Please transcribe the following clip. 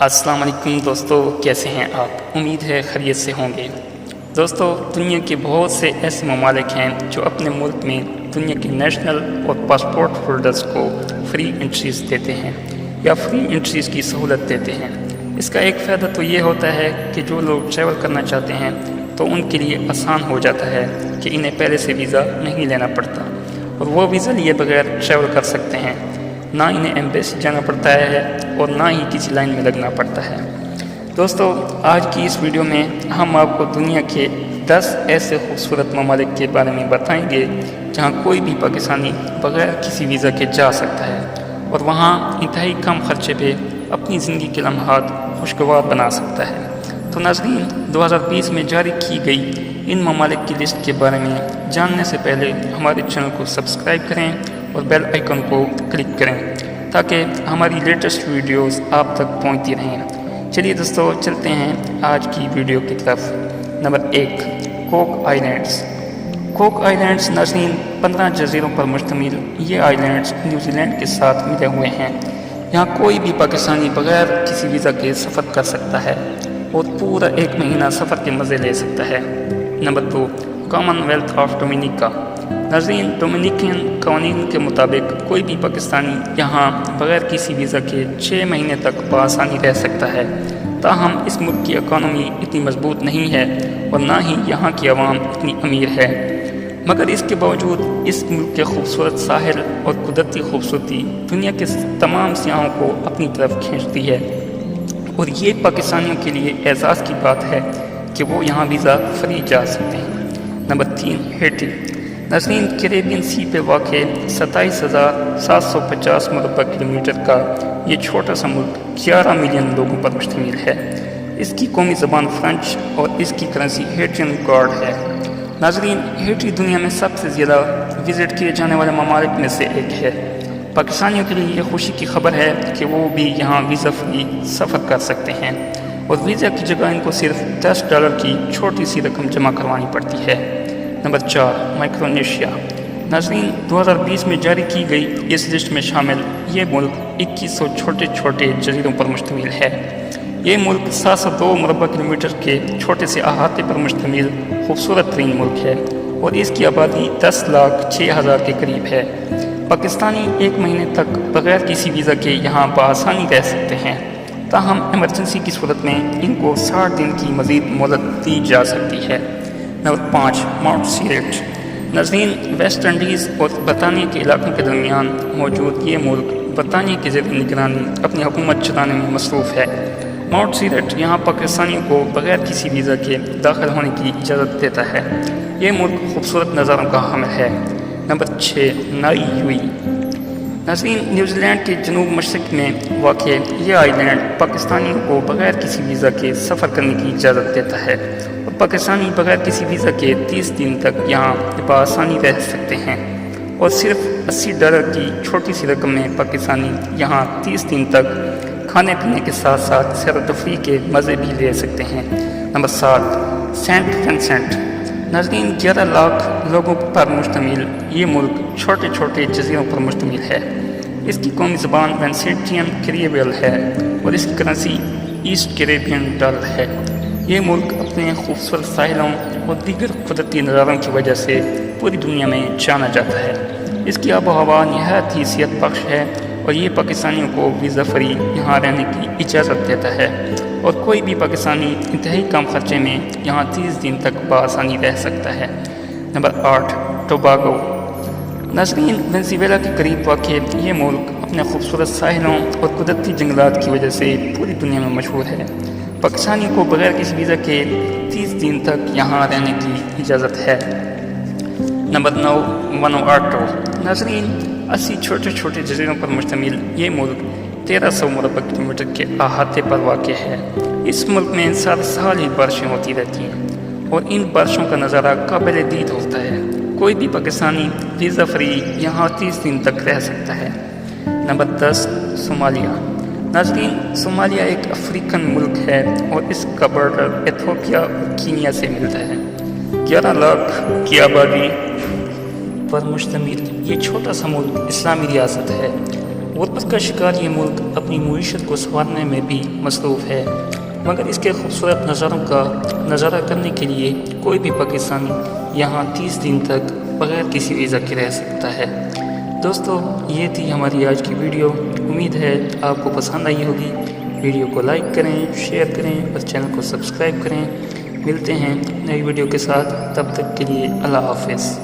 السلام علیکم دوستو، کیسے ہیں آپ؟ امید ہے خیریت سے ہوں گے۔ دوستو، دنیا کے بہت سے ایسے ممالک ہیں جو اپنے ملک میں دنیا کے نیشنل اور پاسپورٹ ہولڈرز کو فری انٹریز دیتے ہیں یا فری انٹریز کی سہولت دیتے ہیں۔ اس کا ایک فائدہ تو یہ ہوتا ہے کہ جو لوگ ٹریول کرنا چاہتے ہیں تو ان کے لیے آسان ہو جاتا ہے کہ انہیں پہلے سے ویزا نہیں لینا پڑتا اور وہ ویزا لیے بغیر ٹریول کر سکتے ہیں، نہ انہیں ایمبیسی جانا پڑتا ہے اور نہ ہی کسی لائن میں لگنا پڑتا ہے۔ دوستو، آج کی اس ویڈیو میں ہم آپ کو دنیا کے 10 ایسے خوبصورت ممالک کے بارے میں بتائیں گے جہاں کوئی بھی پاکستانی بغیر کسی ویزا کے جا سکتا ہے اور وہاں انتہائی کم خرچے پہ اپنی زندگی کے لمحات خوشگوار بنا سکتا ہے۔ تو ناظرین، 2020 میں جاری کی گئی ان ممالک کی لسٹ کے بارے میں جاننے سے پہلے ہمارے چینل کو سبسکرائب کریں اور بیل آئیکن کو کلک کریں تاکہ ہماری لیٹسٹ ویڈیوز آپ تک پہنچتی رہیں۔ چلیے دوستو، چلتے ہیں آج کی ویڈیو کی طرف۔ نمبر 1، کوک آئیلینڈز۔ کوک آئیلینڈز ناظرین 15 جزیروں پر مشتمل یہ آئیلینڈز نیوزی لینڈ کے ساتھ ملے ہوئے ہیں۔ یہاں کوئی بھی پاکستانی بغیر کسی ویزا کے سفر کر سکتا ہے اور پورا 1 مہینہ سفر کے مزے لے سکتا ہے۔ Number 2، common wealth of Dominica. ناظرین، ڈومینیکن قوانین کے مطابق کوئی بھی پاکستانی یہاں بغیر کسی ویزا کے 6 مہینے تک بآسانی رہ سکتا ہے۔ تاہم اس ملک کی اکانومی اتنی مضبوط نہیں ہے اور نہ ہی یہاں کی عوام اتنی امیر ہے، مگر اس کے باوجود اس ملک کے خوبصورت ساحل اور قدرتی خوبصورتی دنیا کے تمام سیاحوں کو اپنی طرف کھینچتی ہے اور یہ پاکستانیوں کے لیے اعزاز کی بات ہے کہ وہ یہاں ویزا فری جا سکتے ہیں۔ Number 3، Haiti. ناظرین، کیریبین سی پہ واقع 27,750 مربع کلومیٹر کا یہ چھوٹا سا ملک 11 ملین لوگوں پر مشتمل ہے۔ اس کی قومی زبان فرینچ اور اس کی کرنسی ہیٹین گارڈ ہے۔ ناظرین، ہیٹی دنیا میں سب سے زیادہ وزٹ کیے جانے والے ممالک میں سے ایک ہے۔ پاکستانیوں کے لیے یہ خوشی کی خبر ہے کہ وہ بھی یہاں ویزا فری سفر کر سکتے ہیں اور ویزا کی جگہ ان کو صرف $10 کی چھوٹی سی رقم جمع کروانی پڑتی ہے۔ نمبر 4، مائکرونیشیا۔ ناظرین، 2020 میں جاری کی گئی اس لسٹ میں شامل یہ ملک 2100 چھوٹے چھوٹے جزیروں پر مشتمل ہے۔ یہ ملک 702 مربع کلومیٹر کے چھوٹے سے احاطے پر مشتمل خوبصورت ترین ملک ہے اور اس کی آبادی 10,06,000 کے قریب ہے۔ پاکستانی 1 مہینے تک بغیر کسی ویزا کے یہاں بآسانی رہ سکتے ہیں، تاہم ایمرجنسی کی صورت میں ان کو 60 دن کی مزید مہلت دی جا سکتی ہے۔ Number 5، Montserrat. ناظرین، ویسٹ انڈیز اور برطانیہ کے علاقوں کے درمیان موجود یہ ملک برطانیہ کے زیر نگرانی اپنی حکومت چلانے میں مصروف ہے۔ ماؤنٹ سیریٹ یہاں پاکستانیوں کو بغیر کسی ویزا کے داخل ہونے کی اجازت دیتا ہے۔ یہ ملک خوبصورت نظاروں کا حامل ہے۔ نمبر 6، نائی یوئی۔ ناظرین، نیوزی لینڈ کے جنوب مشرق میں واقع یہ آئی لینڈ پاکستانیوں کو بغیر کسی ویزا کے سفر کرنے کی اجازت دیتا ہے اور پاکستانی بغیر کسی ویزا کے 30 دن تک یہاں بآسانی رہ سکتے ہیں اور صرف $80 کی چھوٹی سی رقم میں پاکستانی یہاں 30 دن تک کھانے پینے کے ساتھ ساتھ سیر و تفریح کے مزے بھی لے سکتے ہیں۔ Number 7، Saint Vincent. ناظرین، 11 لاکھ لوگوں پر مشتمل یہ ملک چھوٹے چھوٹے جزیروں پر مشتمل ہے۔ اس کی قومی زبان وینسینٹین کریول ہے اور اس کی کرنسی ایسٹ کیریبین ڈالر ہے۔ یہ ملک اپنے خوبصورت ساحلوں اور دیگر قدرتی نظاروں کی وجہ سے پوری دنیا میں جانا جاتا ہے۔ اس کی آب و ہوا نہایت ہی صحت بخش ہے اور یہ پاکستانیوں کو ویزا فری یہاں رہنے کی اجازت دیتا ہے اور کوئی بھی پاکستانی انتہائی کم خرچے میں یہاں 30 دن تک بآسانی رہ سکتا ہے۔ Number 8، Tobago. ناظرین، وینزویلا کے قریب واقع یہ ملک اپنے خوبصورت ساحلوں اور قدرتی جنگلات کی وجہ سے پوری دنیا میں مشہور ہے۔ پاکستانیوں کو بغیر کسی ویزا کے 30 دن تک یہاں رہنے کی اجازت ہے۔ نمبر 9، ونوآٹو۔ ناظرین، 80 چھوٹے چھوٹے جزیروں پر مشتمل یہ ملک 1300 مربع کلومیٹر کے احاطے پر واقع ہے۔ اس ملک میں سال سال ہی بارشیں ہوتی رہتی ہیں اور ان بارشوں کا نظارہ قابل دید ہوتا ہے۔ کوئی بھی پاکستانی ویزا فری یہاں 30 دن تک رہ سکتا ہے۔ Number 10، Somalia. ناظرین، صومالیہ ایک افریقن ملک ہے اور اس کا بارڈر ایتھوپیا اور کینیا سے ملتا ہے۔ 11 لاکھ کی آبادی پر مشتمل یہ چھوٹا سا ملک اسلامی ریاست ہے غربت کا شکار یہ ملک اپنی معیشت کو سنوارنے میں بھی مصروف ہے، مگر اس کے خوبصورت نظاروں کا نظارہ کرنے کے لیے کوئی بھی پاکستانی یہاں 30 دن تک بغیر کسی ویزا کے رہ سکتا ہے۔ دوستو، یہ تھی ہماری آج کی ویڈیو۔ امید ہے آپ کو پسند آئی ہوگی۔ ویڈیو کو لائک کریں، شیئر کریں اور چینل کو سبسکرائب کریں۔ ملتے ہیں نئی ویڈیو کے ساتھ، تب تک کے لیے اللہ حافظ۔